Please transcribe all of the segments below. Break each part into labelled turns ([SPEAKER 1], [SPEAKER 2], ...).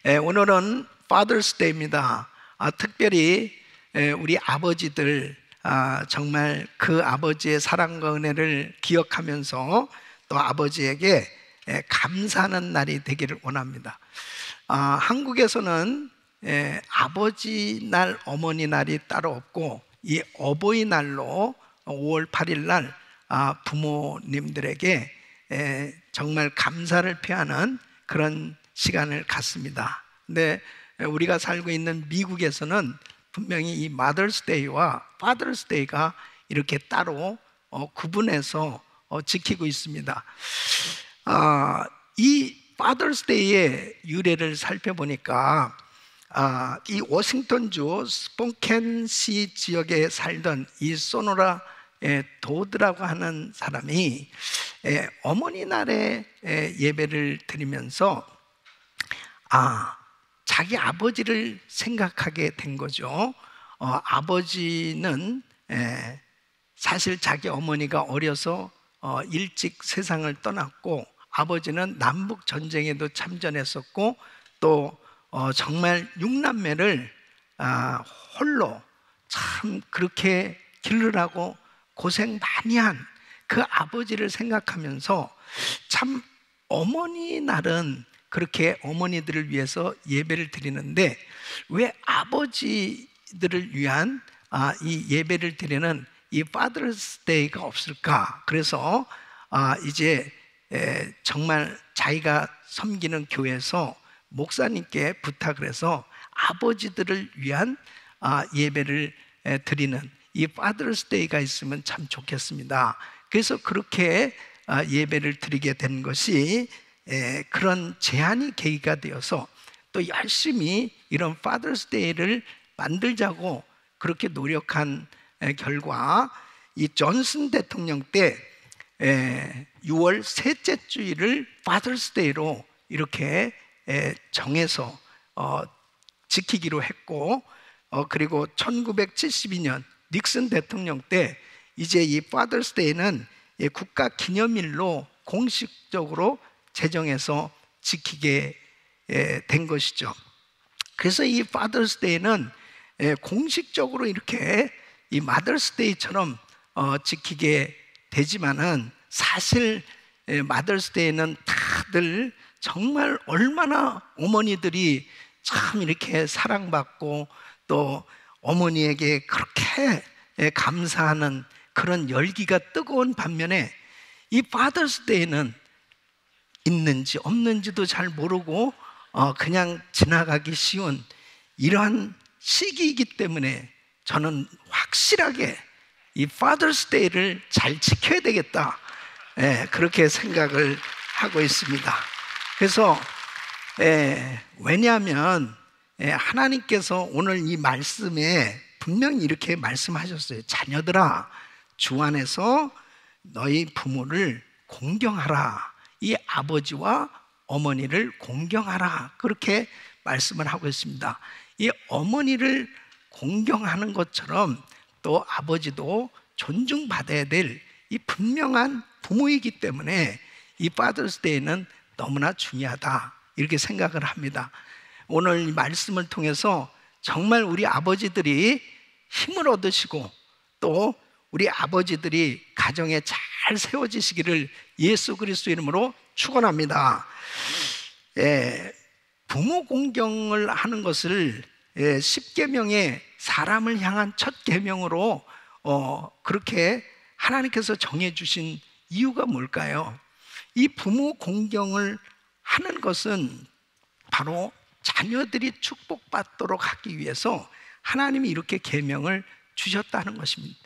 [SPEAKER 1] 오늘은 Father's Day입니다. 특별히 우리 아버지들 정말 그 아버지의 사랑과 은혜를 기억하면서 또 아버지에게 감사하는 날이 되기를 원합니다. 한국에서는 아버지 날, 어머니 날이 따로 없고 이 어버이날로 5월 8일 날 부모님들에게 정말 감사를 표하는 그런 시간을 갖습니다. 근데 우리가 살고 있는 미국에서는 분명히 이 Mother's Day와 Father's Day가 이렇게 따로 구분해서 지키고 있습니다. 이 Father's Day의 유래를 살펴보니까 이 워싱턴주 스폰켄시 지역에 살던 이 소노라 도드라고 하는 사람이 어머니 날에 예배를 드리면서 자기 아버지를 생각하게 된 거죠. 아버지는 사실 자기 어머니가 어려서 일찍 세상을 떠났고, 아버지는 남북 전쟁에도 참전했었고, 또 정말 6남매를 홀로 참 그렇게 기르라고 고생 많이 한 그 아버지를 생각하면서 참 어머니 날은 그렇게 어머니들을 위해서 예배를 드리는데 왜 아버지들을 위한 이 예배를 드리는 이 Father's Day가 없을까? 그래서 이제 정말 자기가 섬기는 교회에서 목사님께 부탁을 해서 아버지들을 위한 예배를 드리는 이 Father's Day가 있으면 참 좋겠습니다. 그래서 그렇게 예배를 드리게 된 것이 그런 제안이 계기가 되어서 또 열심히 이런 Father's Day를 만들자고 그렇게 노력한 결과 이 존슨 대통령 때 6월 셋째 주일을 Father's Day로 이렇게 정해서 지키기로 했고, 그리고 1972년 닉슨 대통령 때 이제 이 Father's Day는 국가 기념일로 공식적으로 제정해서 지키게 된 것이죠. 그래서 이 Father's Day는 공식적으로 이렇게 이 Mother's Day처럼 지키게 되지만은 사실 Mother's Day는 다들 정말 얼마나 어머니들이 참 이렇게 사랑받고 또 어머니에게 그렇게 감사하는 그런 열기가 뜨거운 반면에 이 Father's Day는 있는지 없는지도 잘 모르고 그냥 지나가기 쉬운 이러한 시기이기 때문에 저는 확실하게 이 Father's Day를 잘 지켜야 되겠다, 그렇게 생각을 하고 있습니다. 그래서 왜냐하면 하나님께서 오늘 이 말씀에 분명히 이렇게 말씀하셨어요. 자녀들아, 주 안에서 너희 부모를 공경하라. 이 아버지와 어머니를 공경하라. 그렇게 말씀을 하고 있습니다. 이 어머니를 공경하는 것처럼 또 아버지도 존중받아야 될 이 분명한 부모이기 때문에 이 Father's Day는 너무나 중요하다, 이렇게 생각을 합니다. 오늘 이 말씀을 통해서 정말 우리 아버지들이 힘을 얻으시고 또 우리 아버지들이 가정에 잘 세워지시기를 예수 그리스도 이름으로 축원합니다. 부모 공경을 하는 것을 10계명의 사람을 향한 첫 계명으로 그렇게 하나님께서 정해주신 이유가 뭘까요? 이 부모 공경을 하는 것은 바로 자녀들이 축복받도록 하기 위해서 하나님이 이렇게 계명을 주셨다는 것입니다.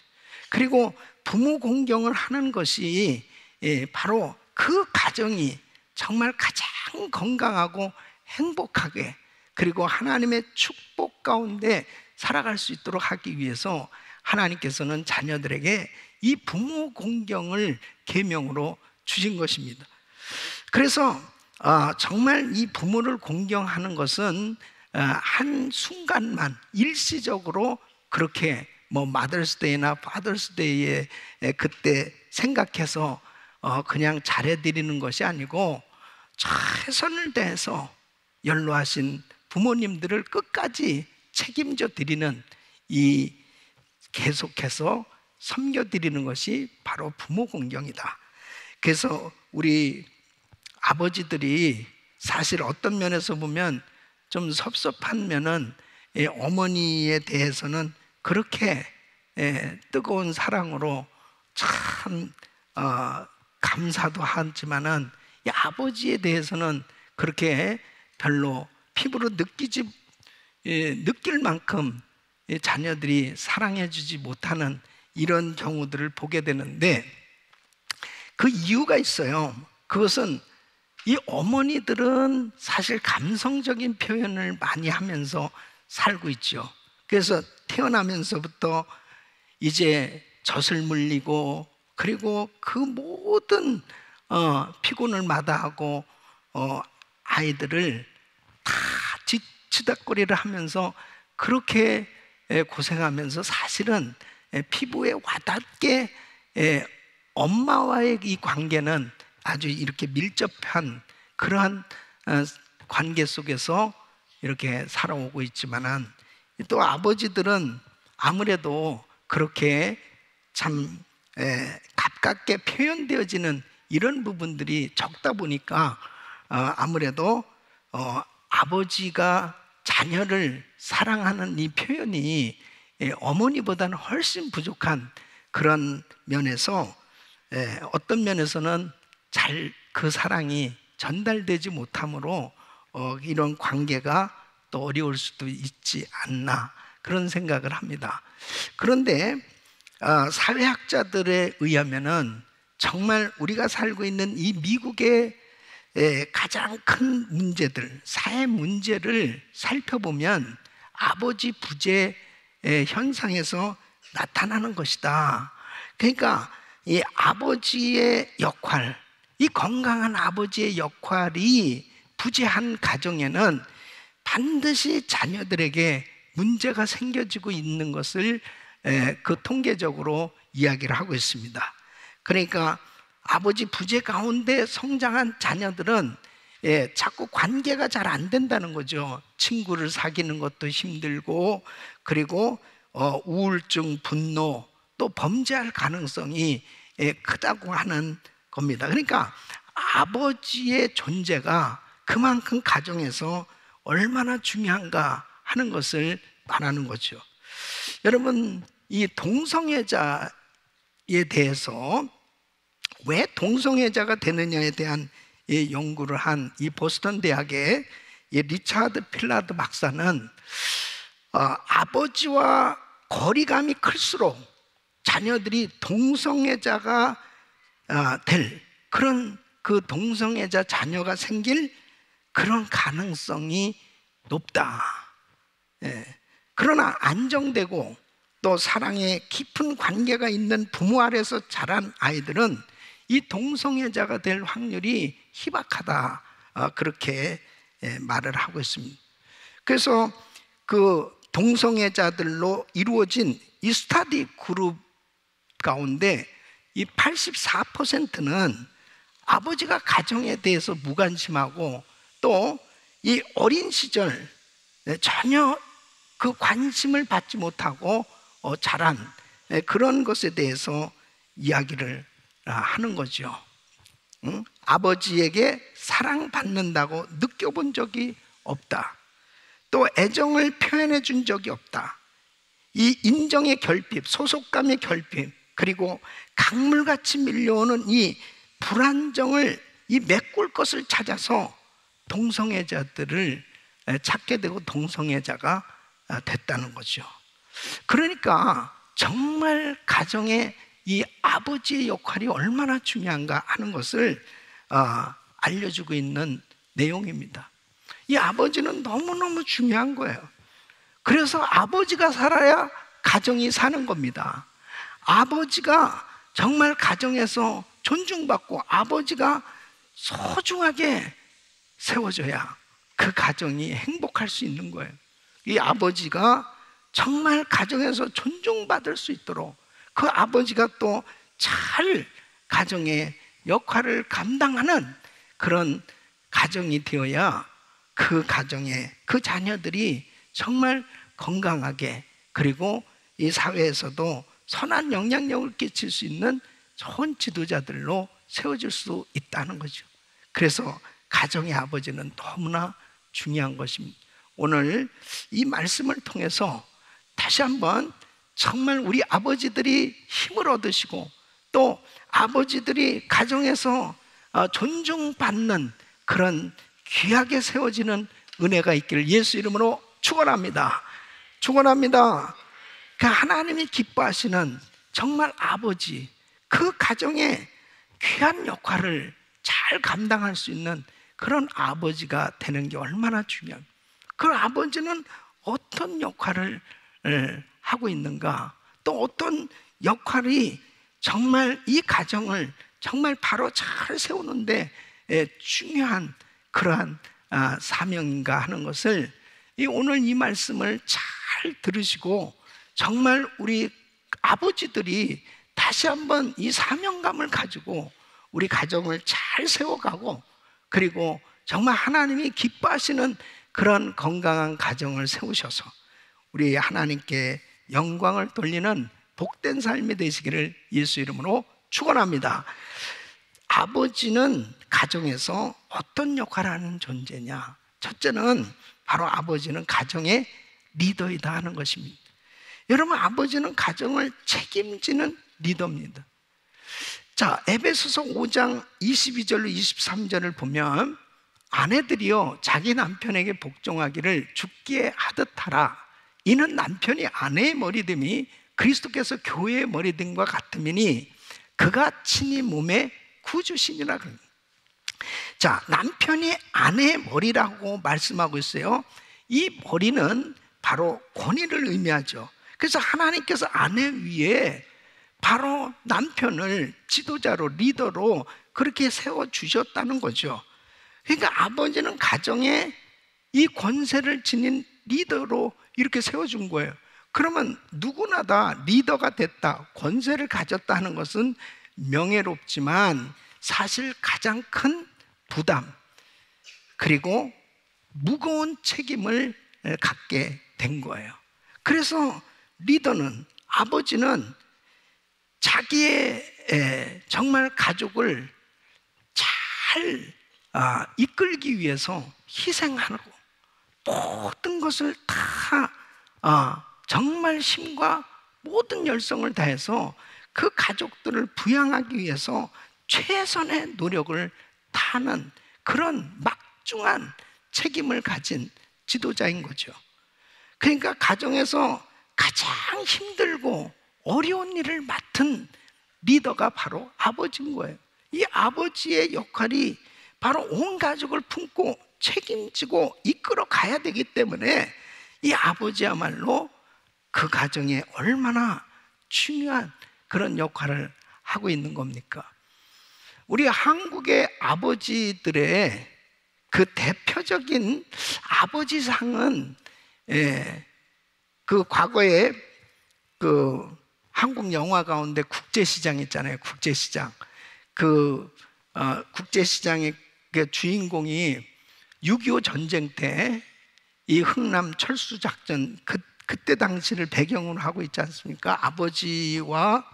[SPEAKER 1] 그리고 부모 공경을 하는 것이 바로 그 가정이 정말 가장 건강하고 행복하게, 그리고 하나님의 축복 가운데 살아갈 수 있도록 하기 위해서 하나님께서는 자녀들에게 이 부모 공경을 계명으로 주신 것입니다. 그래서 정말 이 부모를 공경하는 것은 한 순간만 일시적으로 그렇게 Mother's Day나 Father's Day에 그때 생각해서 그냥 잘해드리는 것이 아니고 최선을 다해서 연로하신 부모님들을 끝까지 책임져 드리는 이 계속해서 섬겨 드리는 것이 바로 부모 공경이다. 그래서 우리 아버지들이 사실 어떤 면에서 보면 좀 섭섭한 면은 어머니에 대해서는 그렇게 뜨거운 사랑으로 참 감사도 하지만은 이 아버지에 대해서는 그렇게 별로 피부로 느낄 만큼 자녀들이 사랑해주지 못하는 이런 경우들을 보게 되는데, 그 이유가 있어요. 그것은 이 어머니들은 사실 감성적인 표현을 많이 하면서 살고 있죠. 그래서 태어나면서부터 이제 젖을 물리고, 그리고 그 모든 피곤을 마다하고 아이들을 다 치닥거리를 하면서 그렇게 고생하면서 사실은 피부에 와닿게 엄마와의 이 관계는 아주 이렇게 밀접한 그러한 관계 속에서 이렇게 살아오고 있지만은, 또 아버지들은 아무래도 그렇게 참 가깝게 표현되어지는 이런 부분들이 적다 보니까 아무래도 아버지가 자녀를 사랑하는 이 표현이 어머니보다는 훨씬 부족한 그런 면에서 어떤 면에서는 잘 그 사랑이 전달되지 못하므로 이런 관계가 또 어려울 수도 있지 않나, 그런 생각을 합니다. 그런데 사회학자들에 의하면은 정말 우리가 살고 있는 이 미국의 가장 큰 문제들, 사회 문제를 살펴보면 아버지 부재 현상에서 나타나는 것이다. 그러니까 이 아버지의 역할, 이 건강한 아버지의 역할이 부재한 가정에는 반드시 자녀들에게 문제가 생겨지고 있는 것을 그 통계적으로 이야기를 하고 있습니다. 그러니까 아버지 부재 가운데 성장한 자녀들은 자꾸 관계가 잘 안 된다는 거죠. 친구를 사귀는 것도 힘들고, 그리고 우울증, 분노, 또 범죄할 가능성이 크다고 하는 겁니다. 그러니까 아버지의 존재가 그만큼 가정에서 얼마나 중요한가 하는 것을 말하는 거죠. 여러분, 이 동성애자에 대해서 왜 동성애자가 되느냐에 대한 연구를 한 이 보스턴 대학의 리차드 필라드 박사는 아버지와 거리감이 클수록 자녀들이 동성애자가 될 그런, 그 동성애자 자녀가 생길 그런 가능성이 높다. 그러나 안정되고 또 사랑에 깊은 관계가 있는 부모 아래서 자란 아이들은 이 동성애자가 될 확률이 희박하다, 그렇게 말을 하고 있습니다. 그래서 그 동성애자들로 이루어진 이 스터디 그룹 가운데 이 84%는 아버지가 가정에 대해서 무관심하고, 또 이 어린 시절 전혀 그 관심을 받지 못하고 자란 그런 것에 대해서 이야기를 하는 거죠. 아버지에게 사랑받는다고 느껴본 적이 없다. 또 애정을 표현해 준 적이 없다. 이 인정의 결핍, 소속감의 결핍, 그리고 강물같이 밀려오는 이 불안정을 이 메꿀 것을 찾아서 동성애자들을 찾게 되고 동성애자가 됐다는 거죠. 그러니까 정말 가정에 이 아버지의 역할이 얼마나 중요한가 하는 것을 알려주고 있는 내용입니다. 이 아버지는 너무너무 중요한 거예요. 그래서 아버지가 살아야 가정이 사는 겁니다. 아버지가 정말 가정에서 존중받고 아버지가 소중하게 세워져야 그 가정이 행복할 수 있는 거예요. 이 아버지가 정말 가정에서 존중받을 수 있도록 그 아버지가 또 잘 가정의 역할을 감당하는 그런 가정이 되어야 그 가정에 그 자녀들이 정말 건강하게, 그리고 이 사회에서도 선한 영향력을 끼칠 수 있는 좋은 지도자들로 세워질 수 있다는 거죠. 그래서 가정의 아버지는 너무나 중요한 것입니다. 오늘 이 말씀을 통해서 다시 한번 정말 우리 아버지들이 힘을 얻으시고, 또 아버지들이 가정에서 존중받는 그런 귀하게 세워지는 은혜가 있기를 예수 이름으로 축원합니다. 축원합니다. 그 하나님이 기뻐하시는 정말 아버지, 그 가정에 귀한 역할을 잘 감당할 수 있는 그런 아버지가 되는 게 얼마나 중요합니다. 그 아버지는 어떤 역할을 하고 있는가, 또 어떤 역할이 정말 이 가정을 정말 바로 잘 세우는데 중요한 그러한 사명인가 하는 것을 오늘 이 말씀을 잘 들으시고, 정말 우리 아버지들이 다시 한번 이 사명감을 가지고 우리 가정을 잘 세워가고, 그리고 정말 하나님이 기뻐하시는 그런 건강한 가정을 세우셔서 우리 하나님께 영광을 돌리는 복된 삶이 되시기를 예수 이름으로 축원합니다. 아버지는 가정에서 어떤 역할을 하는 존재냐? 첫째는 바로 아버지는 가정의 리더이다 하는 것입니다. 여러분, 아버지는 가정을 책임지는 리더입니다. 자, 에베소서 5장 22절로 23절을 보면, 아내들이여 자기 남편에게 복종하기를 죽게 하듯 하라. 이는 남편이 아내의 머리됨이 그리스도께서 교회의 머리됨과 같음이니 그가 친히 몸의 구주시니라. 자, 남편이 아내의 머리라고 말씀하고 있어요. 이 머리는 바로 권위를 의미하죠. 그래서 하나님께서 아내 위에 바로 남편을 지도자로, 리더로 그렇게 세워주셨다는 거죠. 그러니까 아버지는 가정에 이 권세를 지닌 리더로 이렇게 세워준 거예요. 그러면 누구나 다 리더가 됐다, 권세를 가졌다 하는 것은 명예롭지만 사실 가장 큰 부담, 그리고 무거운 책임을 갖게 된 거예요. 그래서 리더는, 아버지는 자기의 정말 가족을 잘 이끌기 위해서 희생하고 모든 것을 다 정말 힘과 모든 열성을 다해서 그 가족들을 부양하기 위해서 최선의 노력을 다하는 그런 막중한 책임을 가진 지도자인 거죠. 그러니까 가정에서 가장 힘들고 어려운 일을 맡은 리더가 바로 아버지인 거예요. 이 아버지의 역할이 바로 온 가족을 품고 책임지고 이끌어 가야 되기 때문에 이 아버지야말로 그 가정에 얼마나 중요한 그런 역할을 하고 있는 겁니까? 우리 한국의 아버지들의 그 대표적인 아버지상은 그 과거에 그 한국 영화 가운데 국제시장 있잖아요. 국제시장. 그 국제시장의 그 주인공이 6.25 전쟁 때 이 흥남 철수 작전, 그때 당시를 배경으로 하고 있지 않습니까? 아버지와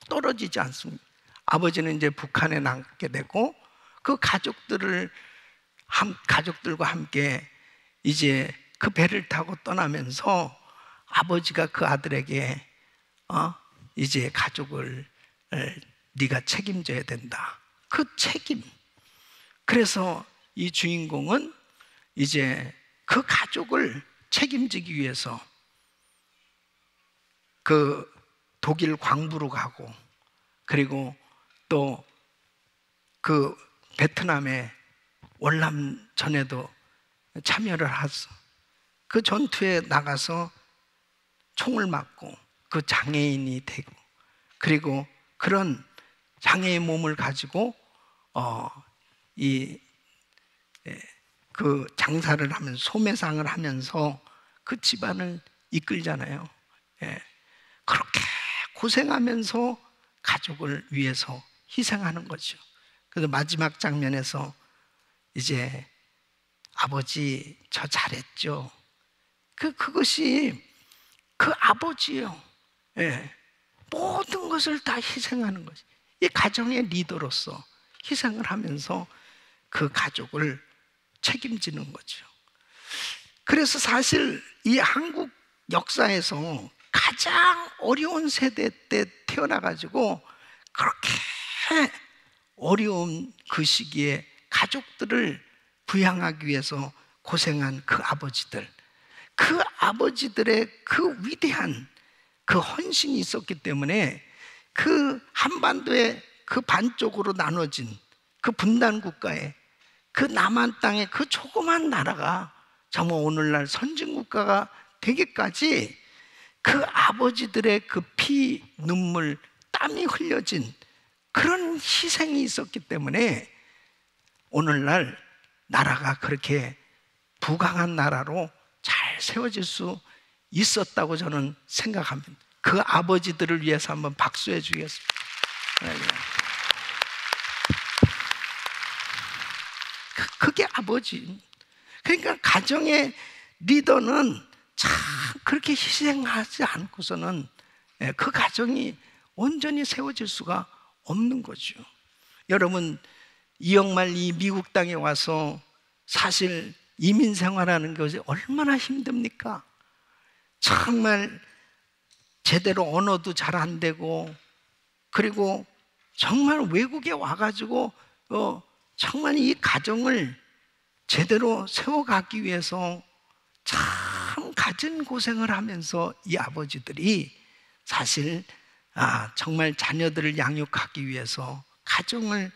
[SPEAKER 1] 떨어지지 않습니다. 아버지는 이제 북한에 남게 되고, 그 가족들과 함께 이제 그 배를 타고 떠나면서 아버지가 그 아들에게 이제 가족을 네가 책임져야 된다, 그 책임. 그래서 이 주인공은 이제 그 가족을 책임지기 위해서 그 독일 광부로 가고, 그리고 또 그 베트남의 월남전에도 참여를 하서 그 전투에 나가서 총을 맞고 그 장애인이 되고, 그리고 그런 장애의 몸을 가지고 그 장사를 하면서, 소매상을 하면서 그 집안을 이끌잖아요. 그렇게 고생하면서 가족을 위해서 희생하는 거죠. 그래서 마지막 장면에서 이제 아버지 저 잘했죠. 그것이 그 아버지요. 예. 모든 것을 다 희생하는 것이, 이 가정의 리더로서 희생을 하면서 그 가족을 책임지는 거죠. 그래서 사실 이 한국 역사에서 가장 어려운 세대 때 태어나가지고 그렇게 어려운 그 시기에 가족들을 부양하기 위해서 고생한 그 아버지들의 그 위대한 그 헌신이 있었기 때문에 그 한반도의 그 반쪽으로 나눠진 그 분단 국가에, 그 남한 땅에 그 조그만 나라가 정말 오늘날 선진국가가 되기까지 그 아버지들의 그 피, 눈물, 땀이 흘려진 그런 희생이 있었기 때문에 오늘날 나라가 그렇게 부강한 나라로 잘 세워질 수 있었다고 저는 생각합니다. 그 아버지들을 위해서 한번 박수해 주겠습니다. 그게 아버지. 그러니까 가정의 리더는 참 그렇게 희생하지 않고서는 그 가정이 온전히 세워질 수가 없는 거죠. 여러분, 이영말 이 미국 땅에 와서 사실 이민 생활하는 것이 얼마나 힘듭니까? 정말 제대로 언어도 잘 안 되고, 그리고 정말 외국에 와가지고 정말 이 가정을 제대로 세워가기 위해서 참 갖은 고생을 하면서 이 아버지들이 사실 정말 자녀들을 양육하기 위해서, 가정을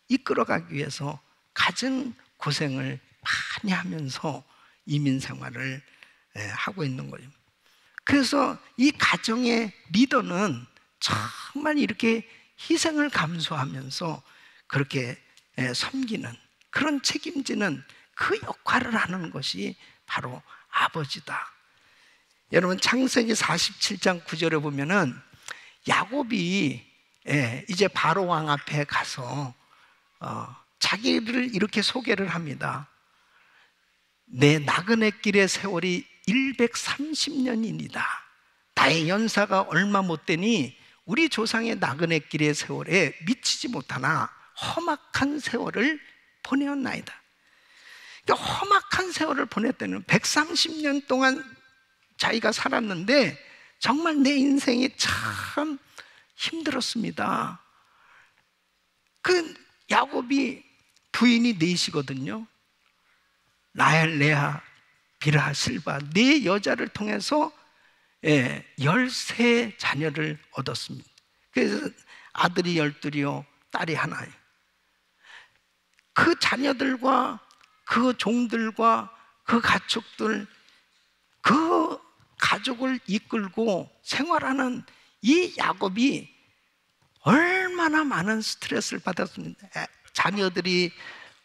[SPEAKER 1] 이끌어가기 위해서 갖은 고생을 많이 하면서 이민 생활을 하고 있는 거예요. 그래서 이 가정의 리더는 정말 이렇게 희생을 감수하면서 그렇게 섬기는, 그런 책임지는 그 역할을 하는 것이 바로 아버지다. 여러분, 창세기 47장 9절에 보면은 야곱이 이제 바로 왕 앞에 가서 자기를 이렇게 소개를 합니다. 내 나그네 길의 세월이 130년이니이다. 나의 연사가 얼마 못 되니 우리 조상의 나그네 길의 세월에 미치지 못하나 험악한 세월을 보내었나이다. 그러니까 험악한 세월을 보냈다는 130년 동안 자기가 살았는데 정말 내 인생이 참 힘들었습니다. 그 야곱이 부인이 넷이거든요. 라헬, 레아, 비라, 실바, 네 여자를 통해서 13 자녀를 얻었습니다. 그래서 아들이 12이요, 딸이 하나예요. 그 자녀들과 그 종들과 그 가축들, 그 가족을 이끌고 생활하는 이 야곱이 얼마나 많은 스트레스를 받았습니다. 자녀들이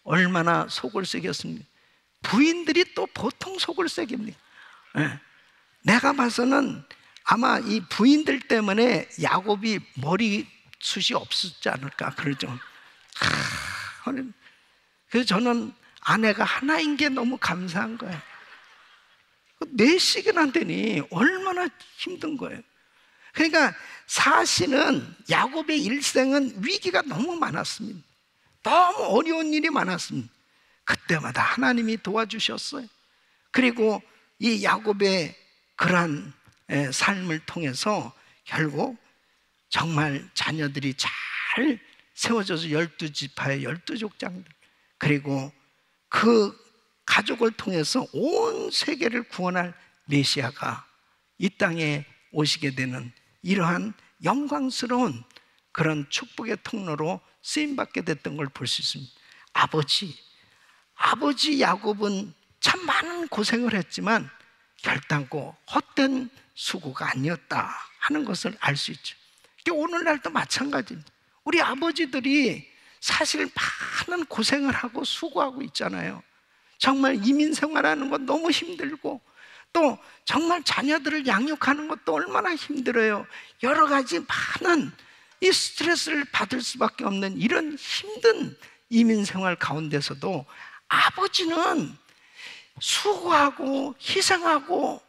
[SPEAKER 1] 얼마나 속을 썩였습니까? 부인들이 또 보통 속을 썩입니다. 내가 봐서는 아마 이 부인들 때문에 야곱이 머리숱이 없었지 않을까 그러죠. 그래서 저는 아내가 하나인 게 너무 감사한 거예요. 4씩이나 되니 얼마나 힘든 거예요. 그러니까 사실은 야곱의 일생은 위기가 너무 많았습니다. 너무 어려운 일이 많았습니다. 그때마다 하나님이 도와주셨어요. 그리고 이 야곱의 그러한 삶을 통해서 결국 정말 자녀들이 잘 세워져서 12지파의 12족장들, 그리고 그 가족을 통해서 온 세계를 구원할 메시아가 이 땅에 오시게 되는 이러한 영광스러운 그런 축복의 통로로 쓰임받게 됐던 걸 볼 수 있습니다. 아버지 야곱은 참 많은 고생을 했지만 결단코 헛된 수고가 아니었다 하는 것을 알 수 있죠. 오늘날도 마찬가지입니다. 우리 아버지들이 사실 많은 고생을 하고 수고하고 있잖아요. 정말 이민 생활하는 건 너무 힘들고, 또 정말 자녀들을 양육하는 것도 얼마나 힘들어요. 여러 가지 많은 이 스트레스를 받을 수밖에 없는 이런 힘든 이민 생활 가운데서도 아버지는 수고하고 희생하고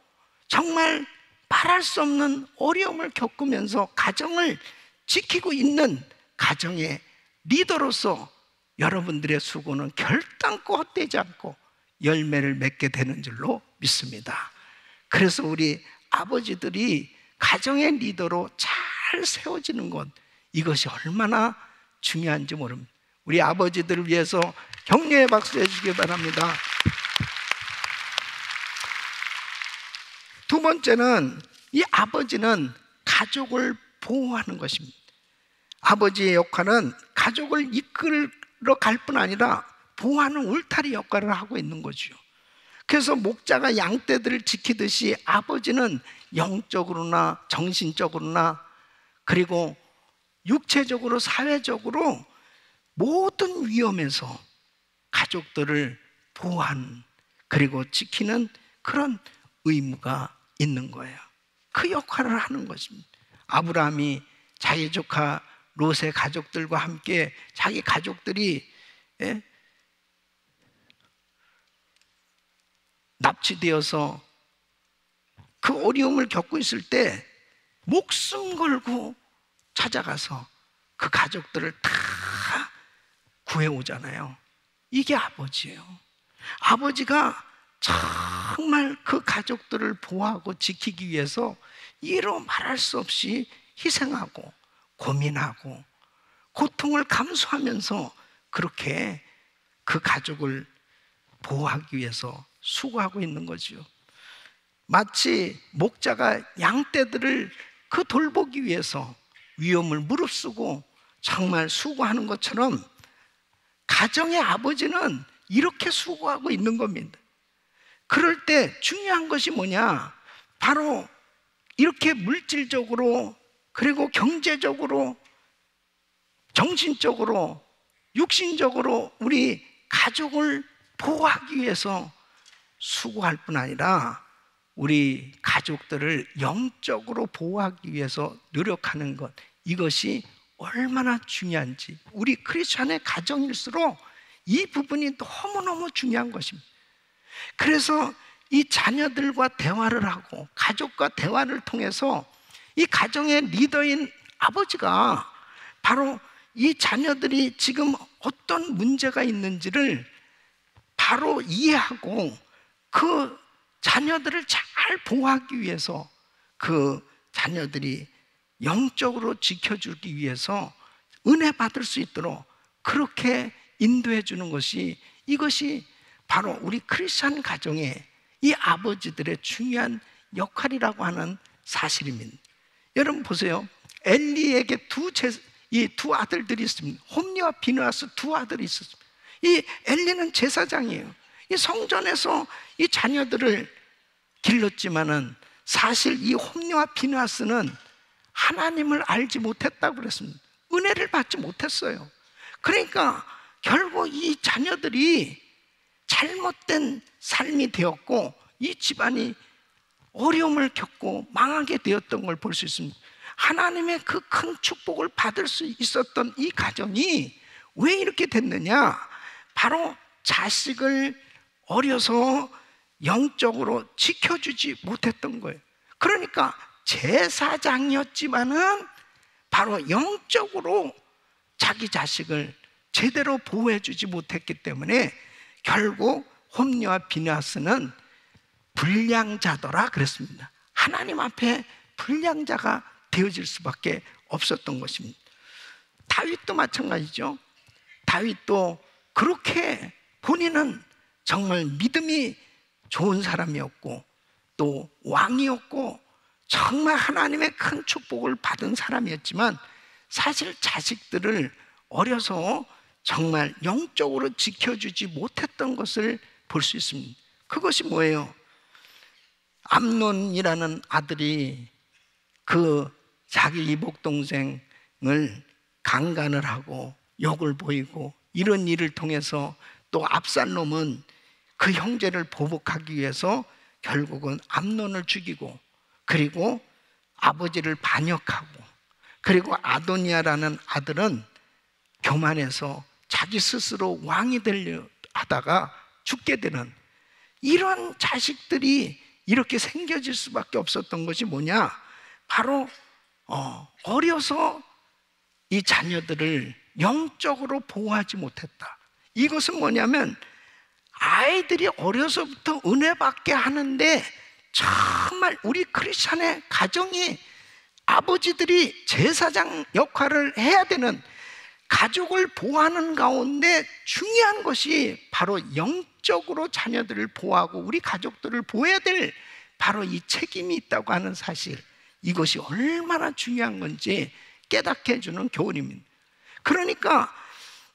[SPEAKER 1] 정말 말할 수 없는 어려움을 겪으면서 가정을 지키고 있는 가정의 리더로서 여러분들의 수고는 결단코 헛되지 않고 열매를 맺게 되는 줄로 믿습니다. 그래서 우리 아버지들이 가정의 리더로 잘 세워지는 것, 이것이 얼마나 중요한지 모릅니다. 우리 아버지들을 위해서 격려의 박수 해주시기 바랍니다. 두 번째는 이 아버지는 가족을 보호하는 것입니다. 아버지의 역할은 가족을 이끌어 갈 뿐 아니라 보호하는 울타리 역할을 하고 있는 거죠. 그래서 목자가 양떼들을 지키듯이 아버지는 영적으로나 정신적으로나 그리고 육체적으로 사회적으로 모든 위험에서 가족들을 보호하는 그리고 지키는 그런 의무가 있는 거예요. 그 역할을 하는 것입니다. 아브라함이 자기 조카 롯의 가족들과 함께 자기 가족들이 납치되어서 그 어려움을 겪고 있을 때 목숨 걸고 찾아가서 그 가족들을 다 구해오잖아요. 이게 아버지예요. 아버지가 정말 그 가족들을 보호하고 지키기 위해서 이로 말할 수 없이 희생하고 고민하고 고통을 감수하면서 그렇게 그 가족을 보호하기 위해서 수고하고 있는 거죠. 마치 목자가 양떼들을 그 돌보기 위해서 위험을 무릅쓰고 정말 수고하는 것처럼 가정의 아버지는 이렇게 수고하고 있는 겁니다. 그럴 때 중요한 것이 뭐냐? 바로 이렇게 물질적으로 그리고 경제적으로 정신적으로 육신적으로 우리 가족을 보호하기 위해서 수고할 뿐 아니라 우리 가족들을 영적으로 보호하기 위해서 노력하는 것, 이것이 얼마나 중요한지 우리 크리스찬의 가정일수록 이 부분이 너무너무 중요한 것입니다. 그래서 이 자녀들과 대화를 하고 가족과 대화를 통해서 이 가정의 리더인 아버지가 바로 이 자녀들이 지금 어떤 문제가 있는지를 바로 이해하고 그 자녀들을 잘 보호하기 위해서 그 자녀들이 영적으로 지켜주기 위해서 은혜 받을 수 있도록 그렇게 인도해 주는 것이, 이것이 바로 우리 크리스찬 가정의 이 아버지들의 중요한 역할이라고 하는 사실입니다. 여러분 보세요. 엘리에게 두 아들들이 있습니다. 홈리와 비느하스 두 아들이 있었습니다. 이 엘리는 제사장이에요. 이 성전에서 이 자녀들을 길렀지만은 사실 이 홈리와 비느하스는 하나님을 알지 못했다고 그랬습니다. 은혜를 받지 못했어요. 그러니까 결국 이 자녀들이 잘못된 삶이 되었고 이 집안이 어려움을 겪고 망하게 되었던 걸 볼 수 있습니다. 하나님의 그 큰 축복을 받을 수 있었던 이 가정이 왜 이렇게 됐느냐? 바로 자식을 어려서 영적으로 지켜주지 못했던 거예요. 그러니까 제사장이었지만은 바로 영적으로 자기 자식을 제대로 보호해주지 못했기 때문에 결국 홈리와 비느하스는 불량자더라 그랬습니다. 하나님 앞에 불량자가 되어질 수밖에 없었던 것입니다. 다윗도 마찬가지죠. 다윗도 그렇게 본인은 정말 믿음이 좋은 사람이었고 또 왕이었고 정말 하나님의 큰 축복을 받은 사람이었지만 사실 자식들을 어려서 정말 영적으로 지켜주지 못했던 것을 볼 수 있습니다. 그것이 뭐예요? 암논이라는 아들이 그 자기 이복 동생을 강간을 하고 욕을 보이고 이런 일을 통해서 또 압살롬은 그 형제를 보복하기 위해서 결국은 암논을 죽이고 그리고 아버지를 반역하고 그리고 아도니아라는 아들은 교만해서 자기 스스로 왕이 되려 하다가 죽게 되는 이런 자식들이 이렇게 생겨질 수밖에 없었던 것이 뭐냐? 바로 어려서 이 자녀들을 영적으로 보호하지 못했다. 이것은 뭐냐면 아이들이 어려서부터 은혜 받게 하는데 정말 우리 크리스찬의 가정이 아버지들이 제사장 역할을 해야 되는, 가족을 보호하는 가운데 중요한 것이 바로 영적으로 자녀들을 보호하고 우리 가족들을 보호해야 될 바로 이 책임이 있다고 하는 사실, 이것이 얼마나 중요한 건지 깨닫게 해주는 교훈입니다. 그러니까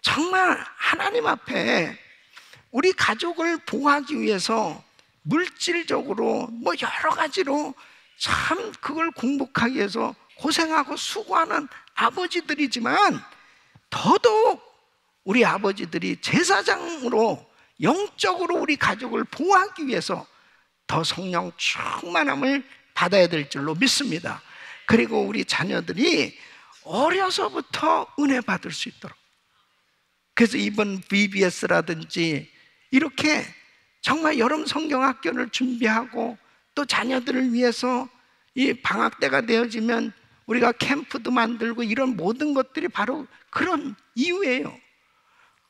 [SPEAKER 1] 정말 하나님 앞에 우리 가족을 보호하기 위해서 물질적으로 뭐 여러 가지로 참 그걸 공복하기 위해서 고생하고 수고하는 아버지들이지만, 더더욱 우리 아버지들이 제사장으로 영적으로 우리 가족을 보호하기 위해서 더 성령 충만함을 받아야 될 줄로 믿습니다. 그리고 우리 자녀들이 어려서부터 은혜 받을 수 있도록, 그래서 이번 VBS라든지 이렇게 정말 여름 성경학교를 준비하고 또 자녀들을 위해서 이 방학 때가 되어지면 우리가 캠프도 만들고 이런 모든 것들이 바로 그런 이유예요.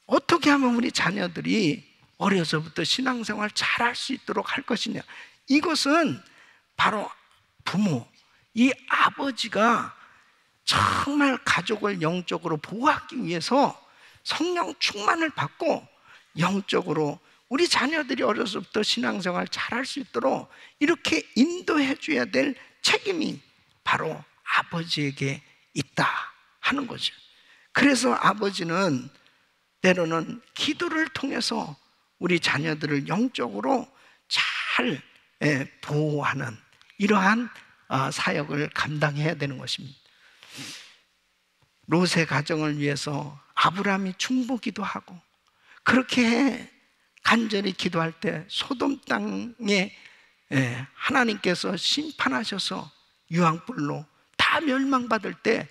[SPEAKER 1] 어떻게 하면 우리 자녀들이 어려서부터 신앙생활 잘할 수 있도록 할 것이냐? 이것은 바로 부모, 이 아버지가 정말 가족을 영적으로 보호하기 위해서 성령 충만을 받고 영적으로 우리 자녀들이 어려서부터 신앙생활 잘할 수 있도록 이렇게 인도해 줘야 될 책임이 바로 아버지에게 있다 하는 거죠. 그래서 아버지는 때로는 기도를 통해서 우리 자녀들을 영적으로 잘 보호하는 이러한 사역을 감당해야 되는 것입니다. 롯의 가정을 위해서 아브라함이 중보기도 하고, 그렇게 간절히 기도할 때 소돔 땅에 하나님께서 심판하셔서 유황불로 다 멸망받을 때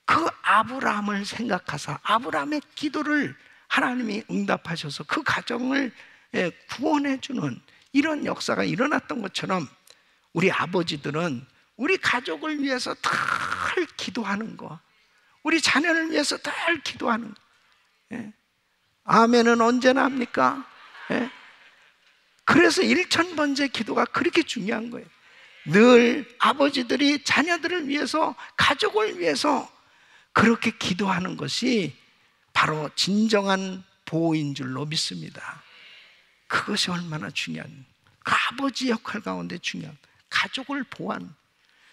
[SPEAKER 1] 그 아브라함을 생각하사 아브라함의 기도를 하나님이 응답하셔서 그 가정을 구원해 주는 이런 역사가 일어났던 것처럼, 우리 아버지들은 우리 가족을 위해서 늘 기도하는 거, 우리 자녀를 위해서 늘 기도하는 거. 아멘은 언제나 합니까? 그래서 일천번째 기도가 그렇게 중요한 거예요. 늘 아버지들이 자녀들을 위해서, 가족을 위해서 그렇게 기도하는 것이 바로 진정한 보호인 줄로 믿습니다. 그것이 얼마나 중요한, 그 아버지 역할 가운데 중요한 가족을 보호하는.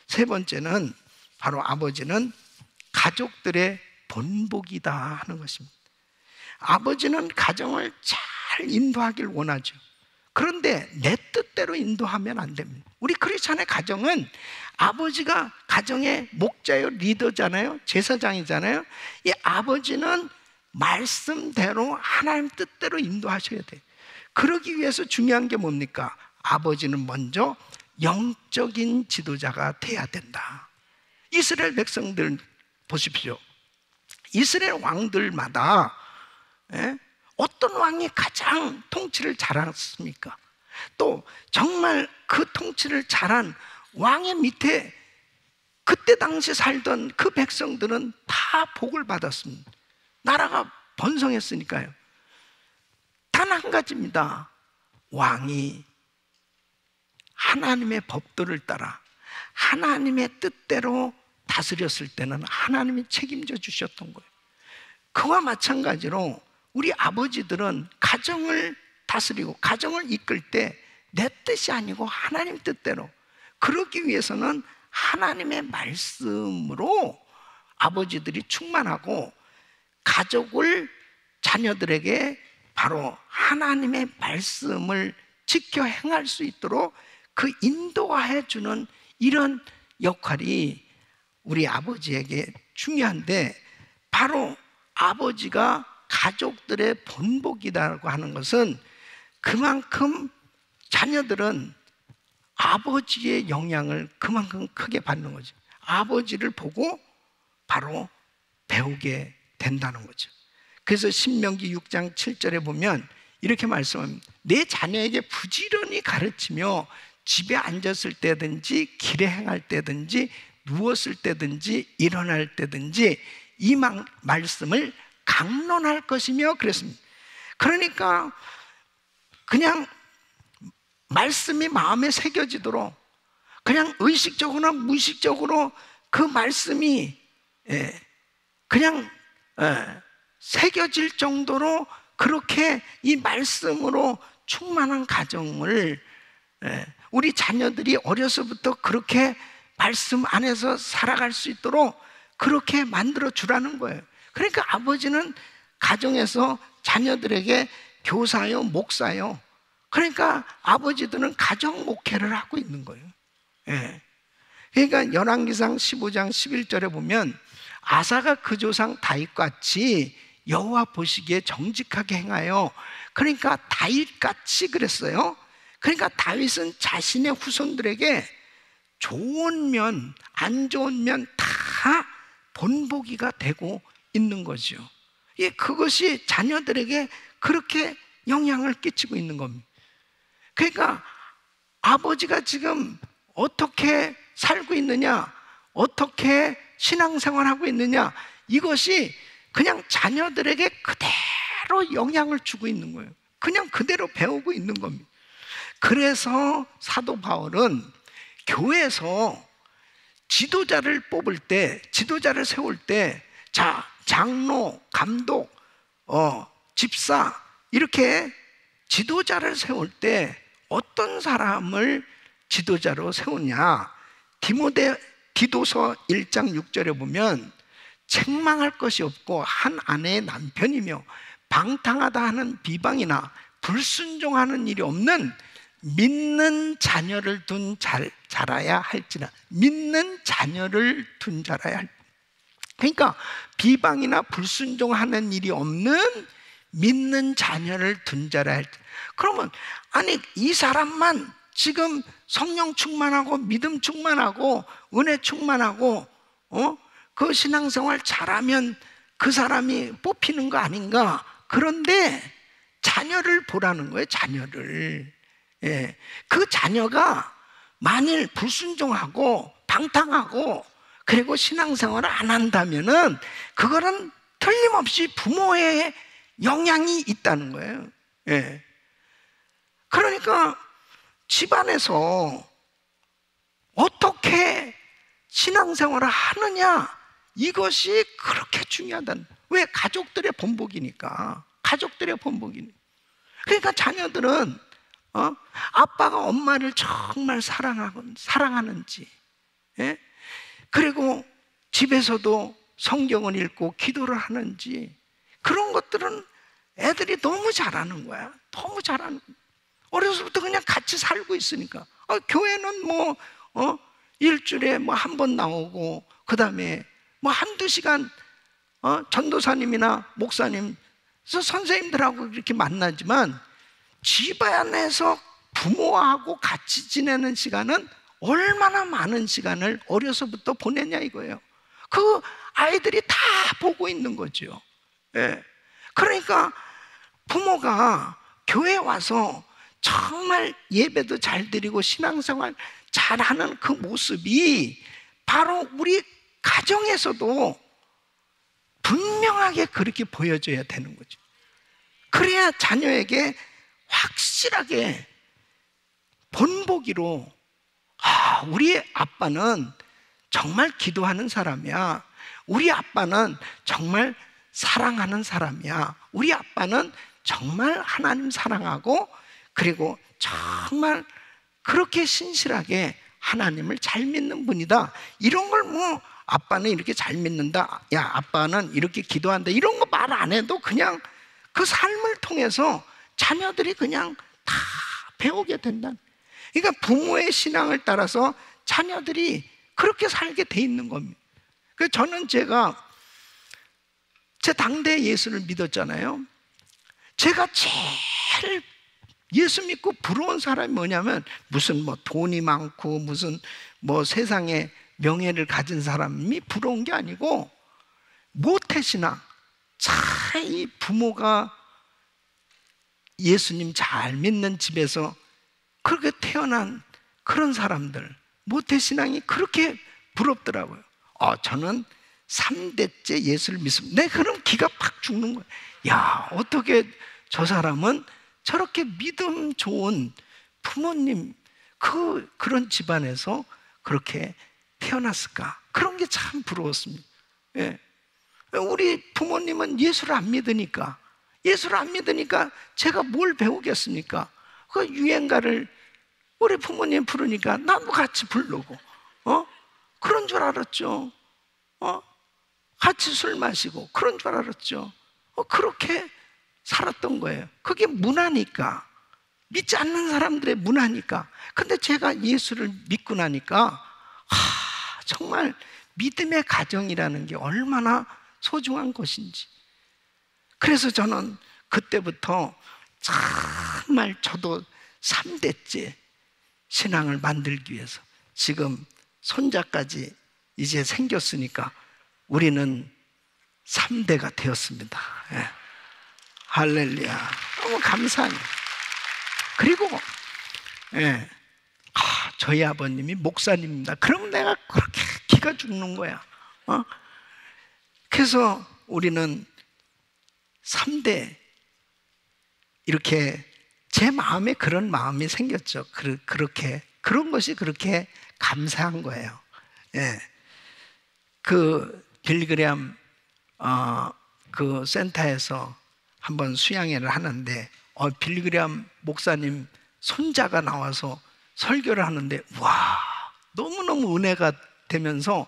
[SPEAKER 1] 세 번째는 바로 아버지는 가족들의 본복이다 하는 것입니다. 아버지는 가정을 잘 인도하길 원하죠. 그런데 내 뜻대로 인도하면 안 됩니다. 우리 크리스찬의 가정은 아버지가 가정의 목자요, 리더잖아요, 제사장이잖아요. 이 아버지는 말씀대로 하나님 뜻대로 인도하셔야 돼요. 그러기 위해서 중요한 게 뭡니까? 아버지는 먼저 영적인 지도자가 돼야 된다. 이스라엘 백성들 보십시오. 이스라엘 왕들마다 어떤 왕이 가장 통치를 잘했습니까? 또 정말 그 통치를 잘한 왕의 밑에 그때 당시 살던 그 백성들은 다 복을 받았습니다. 나라가 번성했으니까요. 단 한 가지입니다. 왕이 하나님의 법도를 따라 하나님의 뜻대로 다스렸을 때는 하나님이 책임져 주셨던 거예요. 그와 마찬가지로 우리 아버지들은 가정을 다스리고 가정을 이끌 때 내 뜻이 아니고 하나님 뜻대로, 그러기 위해서는 하나님의 말씀으로 아버지들이 충만하고 가족을, 자녀들에게 바로 하나님의 말씀을 지켜 행할 수 있도록 그 인도해 주는 이런 역할이 우리 아버지에게 중요한데, 바로 아버지가 가족들의 본복이라고 하는 것은 그만큼 자녀들은 아버지의 영향을 그만큼 크게 받는 거죠. 아버지를 보고 바로 배우게 된다는 거죠. 그래서 신명기 6장 7절에 보면 이렇게 말씀합니다. 내 자녀에게 부지런히 가르치며 집에 앉았을 때든지 길에 행할 때든지 누웠을 때든지 일어날 때든지 이 말씀을 강론할 것이며 그랬습니다. 그러니까 그냥 말씀이 마음에 새겨지도록 그냥 의식적으로나 무의식적으로 그 말씀이 그냥 새겨질 정도로 그렇게 이 말씀으로 충만한 가정을 우리 자녀들이 어려서부터 그렇게 말씀 안에서 살아갈 수 있도록 그렇게 만들어 주라는 거예요. 그러니까 아버지는 가정에서 자녀들에게 교사요, 목사요. 그러니까 아버지들은 가정 목회를 하고 있는 거예요. 그러니까 열왕기상 15장 11절에 보면 아사가 그 조상 다윗같이 여호와 보시기에 정직하게 행하여, 그러니까 다윗같이 그랬어요. 그러니까 다윗은 자신의 후손들에게 좋은 면, 안 좋은 면 다 본보기가 되고 있는 거죠. 그것이 자녀들에게 그렇게 영향을 끼치고 있는 겁니다. 그러니까 아버지가 지금 어떻게 살고 있느냐, 어떻게 신앙생활하고 있느냐, 이것이 그냥 자녀들에게 그대로 영향을 주고 있는 거예요. 그냥 그대로 배우고 있는 겁니다. 그래서 사도 바울은 교회에서 지도자를 뽑을 때, 지도자를 세울 때, 자, 장로, 감독, 집사, 이렇게 지도자를 세울 때 어떤 사람을 지도자로 세우냐? 디도서 1장 6절에 보면 책망할 것이 없고 한 아내의 남편이며 방탕하다 하는 비방이나 불순종하는 일이 없는 믿는 자녀를 둔 자라야 할지라. 믿는 자녀를 둔 자라야 할. 그러니까 비방이나 불순종하는 일이 없는 믿는 자녀를 둔 자라야 할. 그러면 아니 이 사람만 지금 성령 충만하고 믿음 충만하고 은혜 충만하고 그 신앙생활 잘하면 그 사람이 뽑히는 거 아닌가? 그런데 자녀를 보라는 거예요. 자녀를. 그 자녀가 만일 불순종하고 방탕하고 그리고 신앙생활을 안 한다면은 그거는 틀림없이 부모의 영향이 있다는 거예요. 그러니까 집안에서 어떻게 신앙생활을 하느냐, 이것이 그렇게 중요하다는. 왜? 가족들의 본보기니까. 가족들의 본보기니까. 그러니까 자녀들은 아빠가 엄마를 정말 사랑하는지, 그리고 집에서도 성경을 읽고 기도를 하는지, 그런 것들은 애들이 너무 잘하는 거야. 너무 잘하는 거야. 어려서부터 그냥 같이 살고 있으니까. 교회는 뭐 일주일에 뭐 한 번 나오고, 그 다음에 뭐 한두 시간 전도사님이나 목사님, 선생님들하고 이렇게 만나지만 집안에서 부모하고 같이 지내는 시간은 얼마나 많은 시간을 어려서부터 보내냐 이거예요. 그 아이들이 다 보고 있는 거죠. 그러니까 부모가 교회에 와서 정말 예배도 잘 드리고 신앙생활 잘하는 그 모습이 바로 우리 가정에서도 분명하게 그렇게 보여져야 되는 거죠. 그래야 자녀에게 확실하게 본보기로, 우리 아빠는 정말 기도하는 사람이야. 우리 아빠는 정말 사랑하는 사람이야. 우리 아빠는 정말 하나님 사랑하고 그리고 정말 그렇게 신실하게 하나님을 잘 믿는 분이다. 이런 걸 뭐 아빠는 이렇게 잘 믿는다, 야 아빠는 이렇게 기도한다, 이런 거 말 안 해도 그냥 그 삶을 통해서 자녀들이 그냥 다 배우게 된다. 그러니까 부모의 신앙을 따라서 자녀들이 그렇게 살게 돼 있는 겁니다. 그래서 저는 제가 제 당대 예수를 믿었잖아요. 제가 제일 예수 믿고 부러운 사람이 뭐냐면 무슨 뭐 돈이 많고 무슨 뭐 세상에 명예를 가진 사람이 부러운 게 아니고 모태신앙, 참 이 부모가 예수님 잘 믿는 집에서 그렇게 태어난 그런 사람들, 모태신앙이 그렇게 부럽더라고요. 저는 3대째 예수를 믿습니다. 내 그럼 기가 팍 죽는 거예요. 야, 어떻게 저 사람은 저렇게 믿음 좋은 부모님 그런 집안에서 그렇게 태어났을까? 그런 게 참 부러웠습니다. 예. 우리 부모님은 예수를 안 믿으니까, 제가 뭘 배우겠습니까? 그 유행가를 우리 부모님 부르니까 나도 같이 부르고, 그런 줄 알았죠. 같이 술 마시고 그런 줄 알았죠. 그렇게 살았던 거예요. 그게 문화니까, 믿지 않는 사람들의 문화니까. 근데 제가 예수를 믿고 나니까 정말 믿음의 가정이라는 게 얼마나 소중한 것인지. 그래서 저는 그때부터 정말 저도 3대째 신앙을 만들기 위해서, 지금 손자까지 이제 생겼으니까 우리는 3대가 되었습니다. 예. 할렐루야. 너무 감사해요. 그리고 저희 아버님이 목사님입니다. 그러면 내가 그렇게 기가 죽는 거야. 그래서 우리는 3대 이렇게, 제 마음에 그런 마음이 생겼죠. 그렇게, 그런 것이 그렇게 감사한 거예요. 예. 그 빌그램 그 센터에서 한번 수양회를 하는데 빌그램 목사님 손자가 나와서 설교를 하는데, 와, 너무너무 은혜가 되면서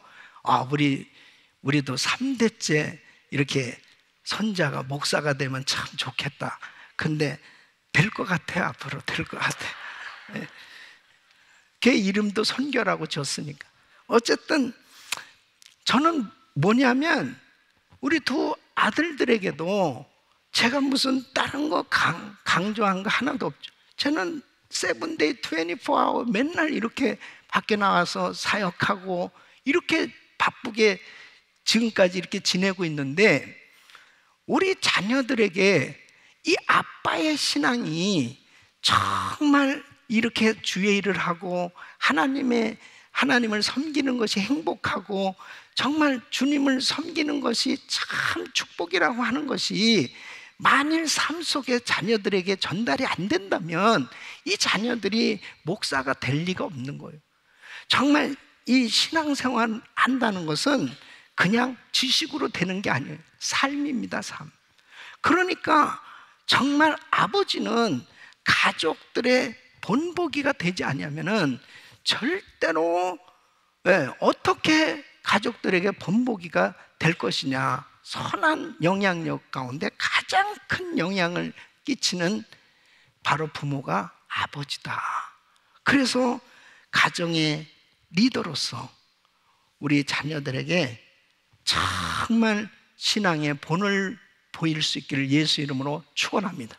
[SPEAKER 1] 우리도 3대째 이렇게 손자가 목사가 되면 참 좋겠다. 근데 될 것 같아요. 앞으로 될 것 같아요. 예. 걔 이름도 선교라고 줬으니까. 어쨌든 저는 뭐냐면, 우리 두 아들들에게도 제가 무슨 다른 거 강조한 거 하나도 없죠. 저는 7day 24hour 맨날 이렇게 밖에 나와서 사역하고 이렇게 바쁘게 지금까지 이렇게 지내고 있는데, 우리 자녀들에게 이 아빠의 신앙이 정말 이렇게 주의 일을 하고 하나님을 섬기는 것이 행복하고 정말 주님을 섬기는 것이 참 축복이라고 하는 것이, 만일 삶 속에 자녀들에게 전달이 안 된다면 이 자녀들이 목사가 될 리가 없는 거예요. 정말 이 신앙생활 한다는 것은 그냥 지식으로 되는 게 아니에요. 삶입니다, 삶. 그러니까 정말 아버지는 가족들의 본보기가 되지 않으면은 절대로, 어떻게 가족들에게 본보기가 될 것이냐. 선한 영향력 가운데 가장 큰 영향을 끼치는 바로 부모가 아버지다. 그래서 가정의 리더로서 우리 자녀들에게 정말 신앙의 본을 보일 수 있기를 예수 이름으로 축원합니다.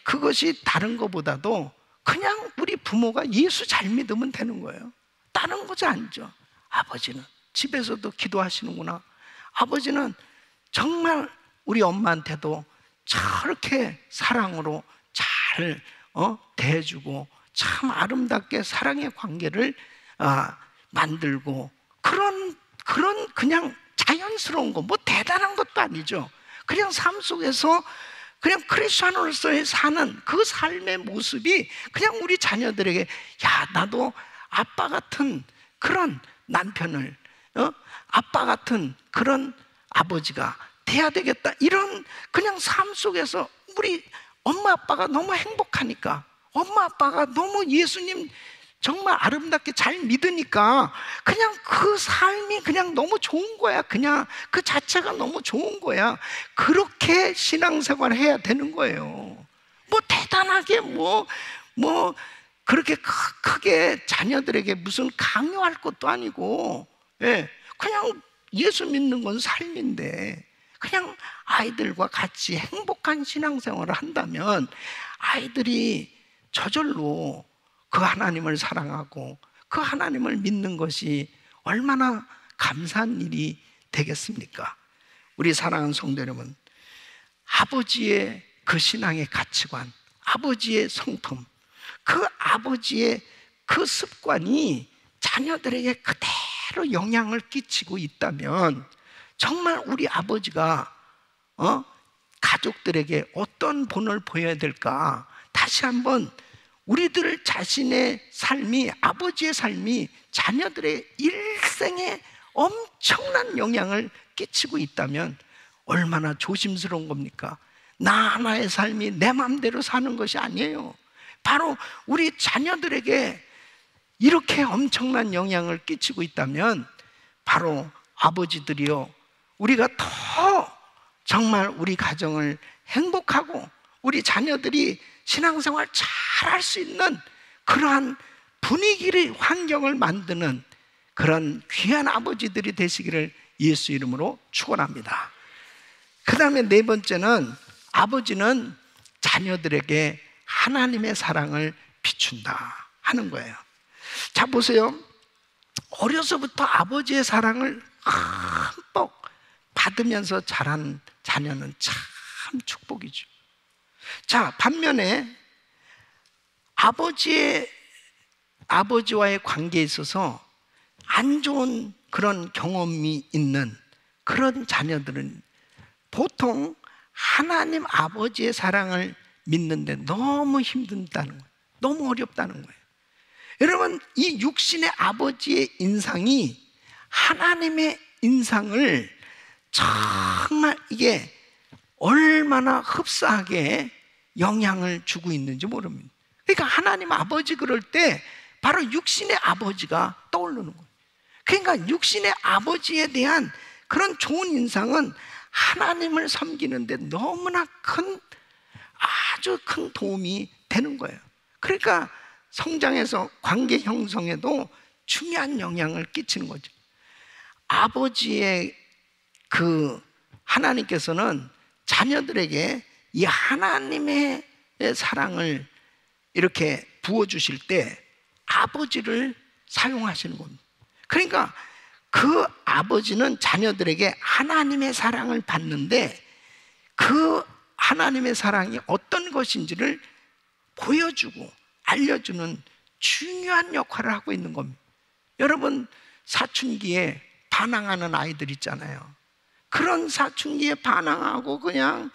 [SPEAKER 1] 그것이 다른 것보다도 그냥 우리 부모가 예수 잘 믿으면 되는 거예요. 다른 거지 아니죠. 아버지는 집에서도 기도하시는구나. 아버지는 정말 우리 엄마한테도 저렇게 사랑으로 잘 대해주고 참 아름답게 사랑의 관계를 만들고, 그런 그냥 자연스러운 거, 뭐 대단한 것도 아니죠. 그냥 삶 속에서 그냥 크리스천으로서의 사는 그 삶의 모습이 그냥 우리 자녀들에게, 야, 나도 아빠 같은 그런 남편을, 아빠 같은 그런 아버지가 돼야 되겠다. 이런 그냥 삶 속에서 우리 엄마 아빠가 너무 행복하니까, 엄마 아빠가 너무 예수님 정말 아름답게 잘 믿으니까 그냥 그 삶이 그냥 너무 좋은 거야. 그냥 그 자체가 너무 좋은 거야. 그렇게 신앙생활을 해야 되는 거예요. 뭐 대단하게 뭐 그렇게 크게 자녀들에게 무슨 강요할 것도 아니고, 그냥 예수 믿는 건 삶인데, 그냥 아이들과 같이 행복한 신앙생활을 한다면 아이들이 저절로 그 하나님을 사랑하고 그 하나님을 믿는 것이 얼마나 감사한 일이 되겠습니까? 우리 사랑하는 성도 여러분, 아버지의 그 신앙의 가치관, 아버지의 성품, 그 아버지의 그 습관이 자녀들에게 그대로 영향을 끼치고 있다면 정말 우리 아버지가 가족들에게 어떤 본을 보여야 될까? 다시 한번 우리들 자신의 삶이, 아버지의 삶이 자녀들의 일생에 엄청난 영향을 끼치고 있다면 얼마나 조심스러운 겁니까? 나 하나의 삶이 내 마음대로 사는 것이 아니에요. 바로 우리 자녀들에게 이렇게 엄청난 영향을 끼치고 있다면 바로 아버지들이요, 우리가 더 정말 우리 가정을 행복하고 우리 자녀들이 신앙생활 잘 할 수 있는 그러한 분위기를, 환경을 만드는 그런 귀한 아버지들이 되시기를 예수 이름으로 축원합니다. 그 다음에 네 번째는, 아버지는 자녀들에게 하나님의 사랑을 비춘다 하는 거예요. 자, 보세요. 어려서부터 아버지의 사랑을 흠뻑 받으면서 자란 자녀는 참 축복이죠. 자, 반면에 아버지와의 관계에 있어서 안 좋은 그런 경험이 있는 그런 자녀들은 보통 하나님 아버지의 사랑을 믿는데 너무 힘든다는 거예요. 너무 어렵다는 거예요. 여러분, 이 육신의 아버지의 인상이 하나님의 인상을 정말 이게 얼마나 흡사하게 영향을 주고 있는지 모릅니다. 그러니까 하나님 아버지 그럴 때 바로 육신의 아버지가 떠오르는 거예요. 그러니까 육신의 아버지에 대한 그런 좋은 인상은 하나님을 섬기는데 너무나 아주 큰 도움이 되는 거예요. 그러니까 성장에서 관계 형성에도 중요한 영향을 끼치는 거죠. 아버지의 하나님께서는 자녀들에게 이 하나님의 사랑을 이렇게 부어주실 때 아버지를 사용하시는 겁니다. 그러니까 그 아버지는 자녀들에게 하나님의 사랑을 받는데 그 하나님의 사랑이 어떤 것인지를 보여주고 알려주는 중요한 역할을 하고 있는 겁니다. 여러분, 사춘기에 반항하는 아이들 있잖아요. 그런 사춘기에 반항하고 그냥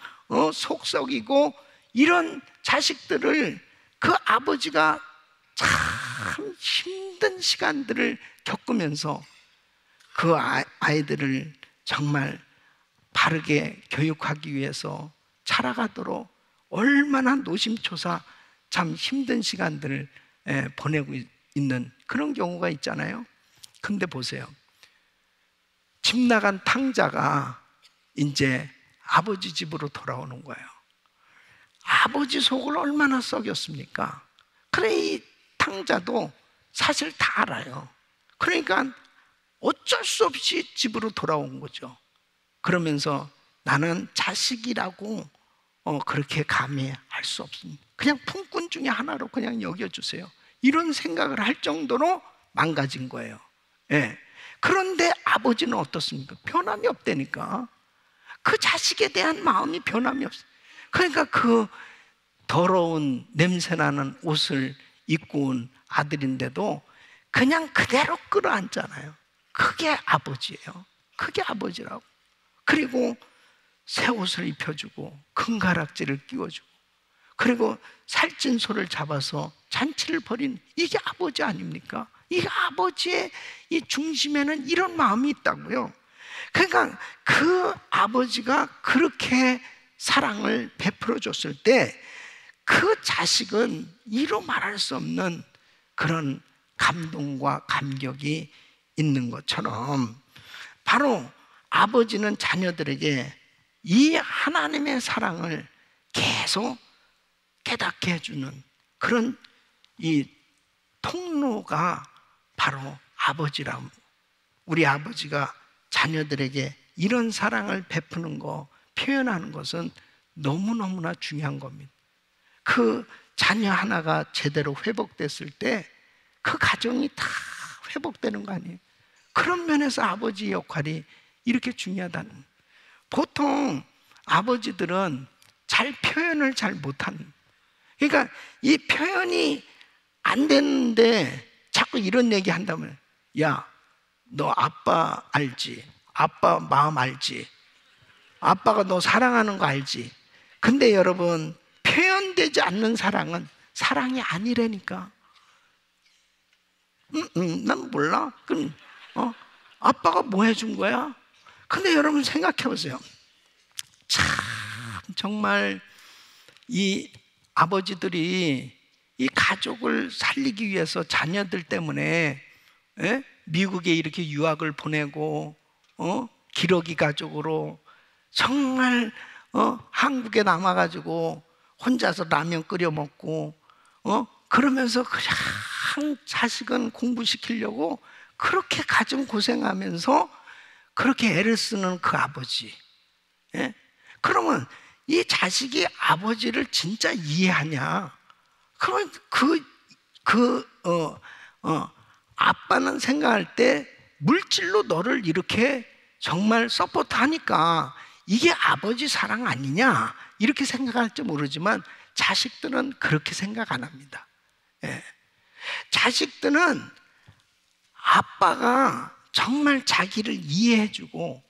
[SPEAKER 1] 속썩이고 이런 자식들을 그 아버지가 참 힘든 시간들을 겪으면서 그 아이들을 정말 바르게 교육하기 위해서 자라가도록 얼마나 노심초사 참 힘든 시간들을 보내고 있는 그런 경우가 있잖아요. 근데 보세요. 집 나간 탕자가 이제 아버지 집으로 돌아오는 거예요. 아버지 속을 얼마나 썩였습니까? 그래, 이 탕자도 사실 다 알아요. 그러니까 어쩔 수 없이 집으로 돌아온 거죠. 그러면서 나는 자식이라고 그렇게 감히 할 수 없습니다. 그냥 품꾼 중에 하나로 그냥 여겨주세요. 이런 생각을 할 정도로 망가진 거예요. 예. 그런데 아버지는 어떻습니까? 변함이 없다니까. 그 자식에 대한 마음이 변함이 없어요. 그러니까 그 더러운 냄새나는 옷을 입고 온 아들인데도 그냥 그대로 끌어안잖아요. 그게 아버지예요. 그게 아버지라고. 그리고 새 옷을 입혀주고 금가락지를 끼워주고 그리고 살찐 소를 잡아서 잔치를 벌인, 이게 아버지 아닙니까? 이 아버지의 이 중심에는 이런 마음이 있다고요. 그러니까 그 아버지가 그렇게 사랑을 베풀어 줬을 때 그 자식은 이루 말할 수 없는 그런 감동과 감격이 있는 것처럼 바로 아버지는 자녀들에게 이 하나님의 사랑을 계속 깨닫게 해주는 그런 이 통로가 바로 아버지라고. 우리 아버지가 자녀들에게 이런 사랑을 베푸는 거, 표현하는 것은 너무너무나 중요한 겁니다. 그 자녀 하나가 제대로 회복됐을 때 그 가정이 다 회복되는 거 아니에요? 그런 면에서 아버지 역할이 이렇게 중요하다는. 보통 아버지들은 잘 표현을 잘 못하는, 그러니까 이 표현이 안 되는데 자꾸 이런 얘기 한다면, 야, 너 아빠 알지? 아빠 마음 알지? 아빠가 너 사랑하는 거 알지? 근데 여러분, 표현되지 않는 사랑은 사랑이 아니라니까. 난 몰라. 그럼 아빠가 뭐 해준 거야? 근데 여러분 생각해 보세요. 참 정말 이 아버지들이 이 가족을 살리기 위해서 자녀들 때문에 미국에 이렇게 유학을 보내고 기러기 가족으로 정말 한국에 남아가지고 혼자서 라면 끓여 먹고 그러면서 그냥 자식은 공부시키려고 그렇게 가정 고생하면서 그렇게 애를 쓰는 그 아버지. 그러면 이 자식이 아버지를 진짜 이해하냐? 그러면 아빠는 생각할 때 물질로 너를 이렇게 정말 서포트하니까 이게 아버지 사랑 아니냐? 이렇게 생각할지 모르지만 자식들은 그렇게 생각 안 합니다. 자식들은 아빠가 정말 자기를 이해해주고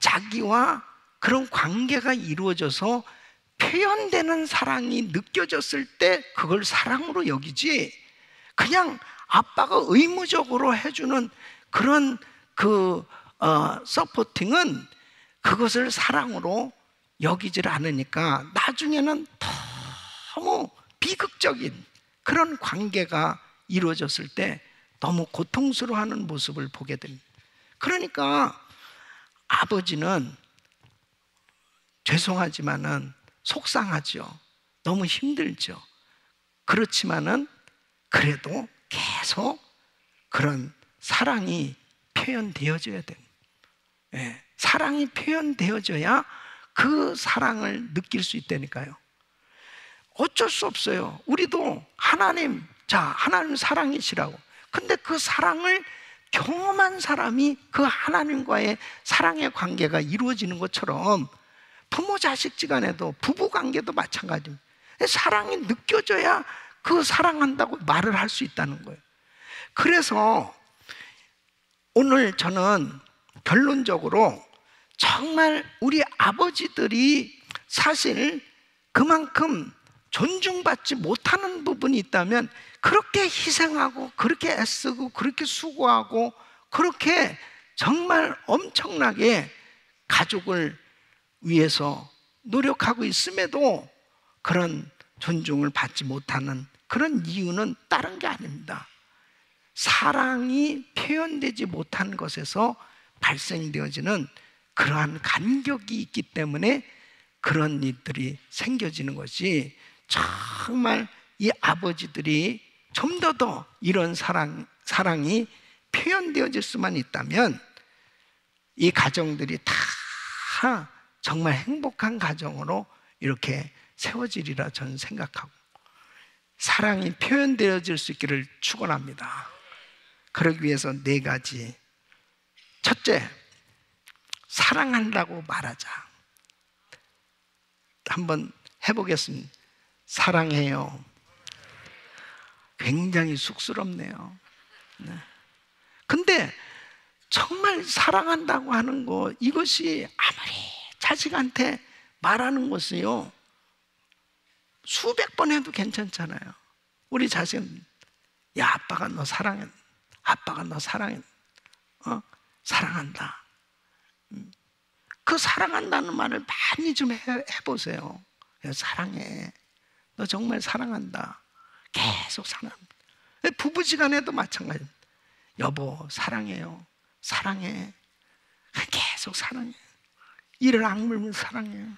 [SPEAKER 1] 자기와 그런 관계가 이루어져서 표현되는 사랑이 느껴졌을 때 그걸 사랑으로 여기지, 그냥 아빠가 의무적으로 해주는 그런 서포팅은 그것을 사랑으로 여기질 않으니까 나중에는 너무 비극적인 그런 관계가 이루어졌을 때 너무 고통스러워하는 모습을 보게 됩니다. 그러니까 아버지는 죄송하지만은 속상하죠. 너무 힘들죠. 그렇지만은 그래도 계속 그런 사랑이 표현되어져야 됩니다. 사랑이 표현되어져야 그 사랑을 느낄 수 있다니까요. 어쩔 수 없어요. 우리도 하나님 사랑이시라고. 근데 그 사랑을 경험한 사람이 그 하나님과의 사랑의 관계가 이루어지는 것처럼 부모 자식지간에도 부부 관계도 마찬가지입니다. 사랑이 느껴져야 그 사랑한다고 말을 할 수 있다는 거예요. 그래서 오늘 저는 결론적으로 정말 우리 아버지들이 사실 그만큼 존중받지 못하는 부분이 있다면 그렇게 희생하고 그렇게 애쓰고 그렇게 수고하고 그렇게 정말 엄청나게 가족을 위해서 노력하고 있음에도 그런 존중을 받지 못하는 그런 이유는 다른 게 아닙니다. 사랑이 표현되지 못한 것에서 발생되어지는 그러한 간격이 있기 때문에 그런 일들이 생겨지는 것이, 정말 이 아버지들이 좀 더 이런 사랑이 표현되어질 수만 있다면 이 가정들이 다 정말 행복한 가정으로 이렇게 세워지리라 저는 생각하고, 사랑이 표현되어질 수 있기를 축원합니다. 그러기 위해서 4가지. 첫째, 사랑한다고 말하자. 한번 해보겠습니다. 사랑해요. 굉장히 쑥스럽네요. 근데 정말 사랑한다고 하는 거, 이것이 아무리 자식한테 말하는 것이요, 수백 번 해도 괜찮잖아요. 우리 자식은, 야, 아빠가 너 사랑해. 아빠가 너 사랑해. 사랑한다. 그 사랑한다는 말을 많이 좀 해보세요. 사랑해. 너 정말 사랑한다. 계속 사랑합니다. 부부지간에도 마찬가지입니다. 여보, 사랑해요. 사랑해. 계속 사랑해. 이를 악물면서 사랑해요.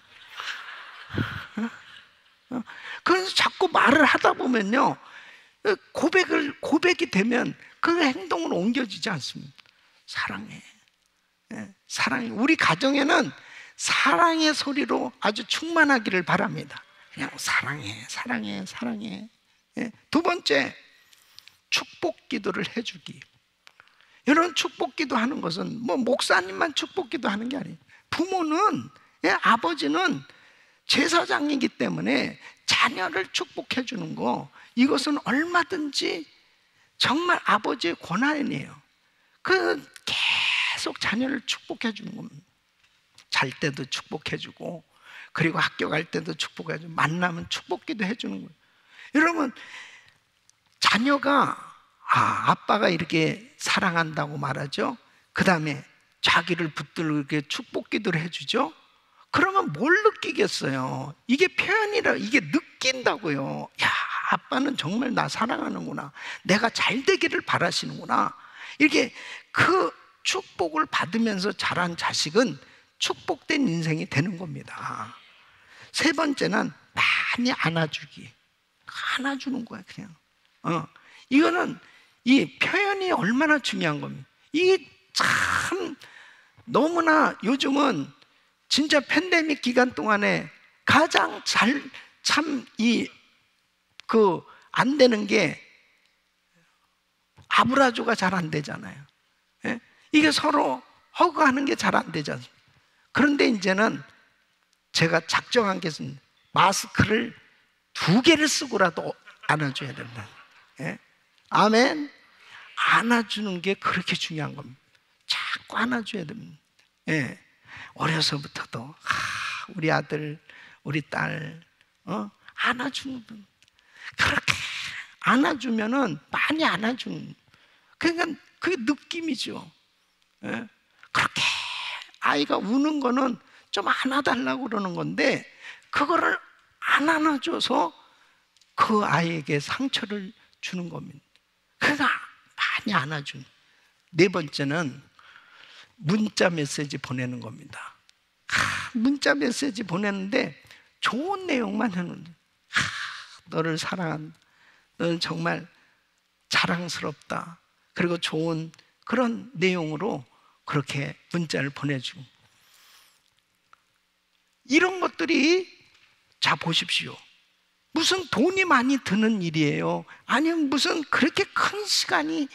[SPEAKER 1] 그래서 자꾸 말을 하다 보면요, 고백이 되면 그 행동으로 옮겨지지 않습니다. 사랑해. 사랑해. 우리 가정에는 사랑의 소리로 아주 충만하기를 바랍니다. 그냥 사랑해, 사랑해, 사랑해. 2번째, 축복 기도를 해주기. 여러분, 축복 기도 하는 것은 뭐 목사님만 축복 기도 하는 게 아니에요. 부모는, 아버지는 제사장이기 때문에 자녀를 축복해 주는 거, 이것은 얼마든지 정말 아버지의 권한이에요. 계속 자녀를 축복해 주는 겁니다. 잘 때도 축복해 주고, 그리고 학교 갈 때도 축복해 주고, 만나면 축복기도 해 주는 거예요. 여러분, 자녀가 아빠가 이렇게 사랑한다고 말하죠. 그 다음에 자기를 붙들고 이렇게 축복기도를 해주죠. 그러면 뭘 느끼겠어요? 이게 표현이라, 이게 느낀다고요. 야, 아빠는 정말 나 사랑하는구나, 내가 잘 되기를 바라시는구나. 이렇게 그 축복을 받으면서 자란 자식은 축복된 인생이 되는 겁니다. 세 번째는 많이 안아주기. 안아주는 거야, 그냥. 이거는 이 표현이 얼마나 중요한 겁니다. 이게 참 너무나 요즘은 진짜 팬데믹 기간 동안에 가장 안 되는 게 아브라조가 잘 안 되잖아요. 예? 이게 서로 허그하는 게 잘 안 되잖아요. 그런데 이제는 제가 작정한 게 있습니다. 마스크를 2개를 쓰고라도 안아줘야 된다. 예? 아멘. 안아주는 게 그렇게 중요한 겁니다. 자꾸 안아줘야 됩니다. 예. 어려서부터도 우리 아들, 우리 딸 안아주는 분, 그렇게 안아주면은 많이 안아주는, 그러니까 그게 느낌이죠. 예? 그렇게 아이가 우는 거는 좀 안아달라고 그러는 건데, 그거를 안 안아줘서 그 아이에게 상처를 주는 겁니다. 그래서 많이 안아주는. 네 번째는 문자 메시지 보내는 겁니다. 문자 메시지 보내는데 좋은 내용만 해놓는, 너를 사랑한다, 너는 정말 자랑스럽다, 그리고 좋은 그런 내용으로 그렇게 문자를 보내주고, 이런 것들이, 자 보십시오, 무슨 돈이 많이 드는 일이에요? 아니면 무슨 그렇게 큰 시간이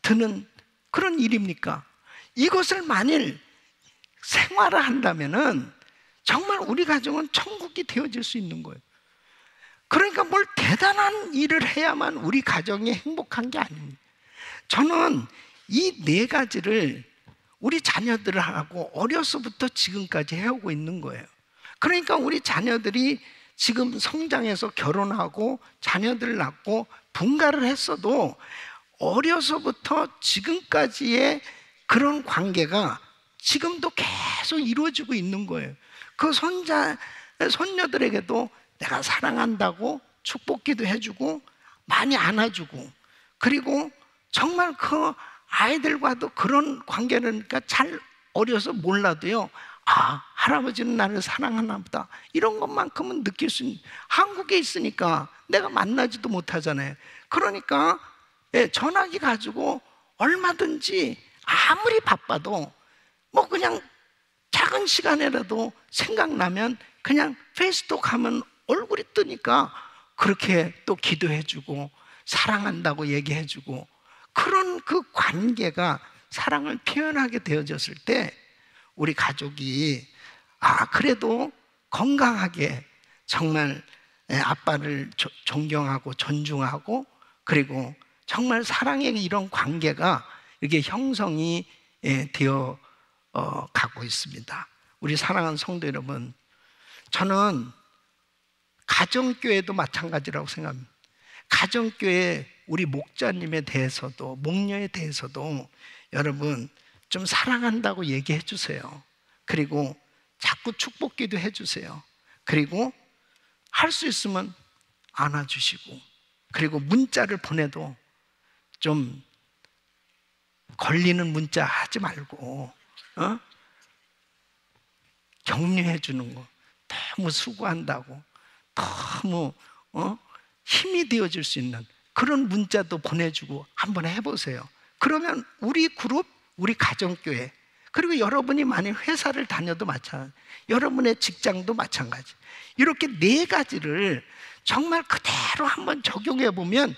[SPEAKER 1] 드는 그런 일입니까? 이것을 만일 생활을 한다면은 정말 우리 가정은 천국이 되어질 수 있는 거예요. 그러니까 뭘 대단한 일을 해야만 우리 가정이 행복한 게 아닙니다. 저는 이 4가지를 우리 자녀들하고 어려서부터 지금까지 해오고 있는 거예요. 그러니까 우리 자녀들이 지금 성장해서 결혼하고 자녀들을 낳고 분가를 했어도 어려서부터 지금까지의 그런 관계가 지금도 계속 이루어지고 있는 거예요. 그 손녀들에게도 내가 사랑한다고 축복기도 해주고 많이 안아주고, 그리고 정말 그 아이들과도 그런 관계니까 잘 어려서 몰라도요, 할아버지는 나를 사랑하나 보다, 이런 것만큼은 느낄 수 있는. 한국에 있으니까 내가 만나지도 못하잖아요. 그러니까 전화기 가지고 얼마든지 아무리 바빠도 뭐 그냥 작은 시간에라도 생각나면 그냥 페이스톡 하면 얼굴이 뜨니까 그렇게 또 기도해주고 사랑한다고 얘기해주고, 그런 그 관계가 사랑을 표현하게 되어졌을 때 우리 가족이 그래도 건강하게 정말 아빠를 존경하고 존중하고, 그리고 정말 사랑의 이런 관계가 이렇게 형성이 되어 가고 있습니다. 우리 사랑하는 성도 여러분, 저는 가정교회도 마찬가지라고 생각합니다. 가정교회 우리 목자님에 대해서도, 목녀에 대해서도 여러분 좀 사랑한다고 얘기해 주세요. 그리고 자꾸 축복기도 해 주세요. 그리고 할 수 있으면 안아주시고, 그리고 문자를 보내도 좀 걸리는 문자 하지 말고 격려해 주는 거, 너무 수고한다고 너무 힘이 되어줄 수 있는 그런 문자도 보내주고 한번 해보세요. 그러면 우리 그룹, 우리 가정교회, 그리고 여러분이 만약 회사를 다녀도 마찬가지, 여러분의 직장도 마찬가지, 이렇게 4가지를 정말 그대로 한번 적용해 보면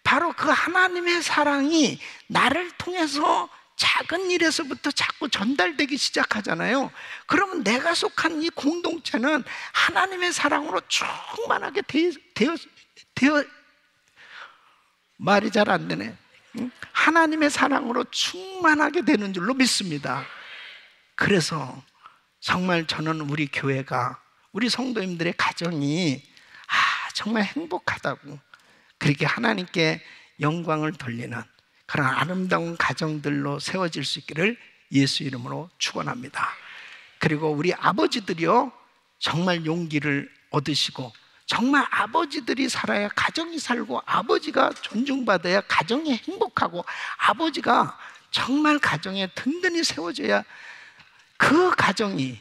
[SPEAKER 1] 바로 그 하나님의 사랑이 나를 통해서 작은 일에서부터 자꾸 전달되기 시작하잖아요. 그러면 내가 속한 이 공동체는 하나님의 사랑으로 충만하게 되어 말이 잘 안 되네. 하나님의 사랑으로 충만하게 되는 줄로 믿습니다. 그래서 정말 저는 우리 교회가, 우리 성도님들의 가정이 정말 행복하다고, 그렇게 하나님께 영광을 돌리는 그런 아름다운 가정들로 세워질 수 있기를 예수 이름으로 축원합니다. 그리고 우리 아버지들이요, 정말 용기를 얻으시고, 정말 아버지들이 살아야 가정이 살고, 아버지가 존중받아야 가정이 행복하고, 아버지가 정말 가정에 든든히 세워져야 그 가정이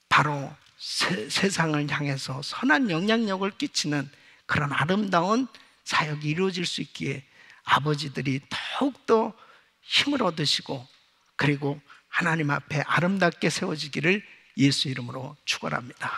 [SPEAKER 1] 바로 세상을 향해서 선한 영향력을 끼치는 그런 아름다운 사역이 이루어질 수 있기에 아버지들이 더욱더 힘을 얻으시고, 그리고 하나님 앞에 아름답게 세워지기를 예수 이름으로 축원합니다.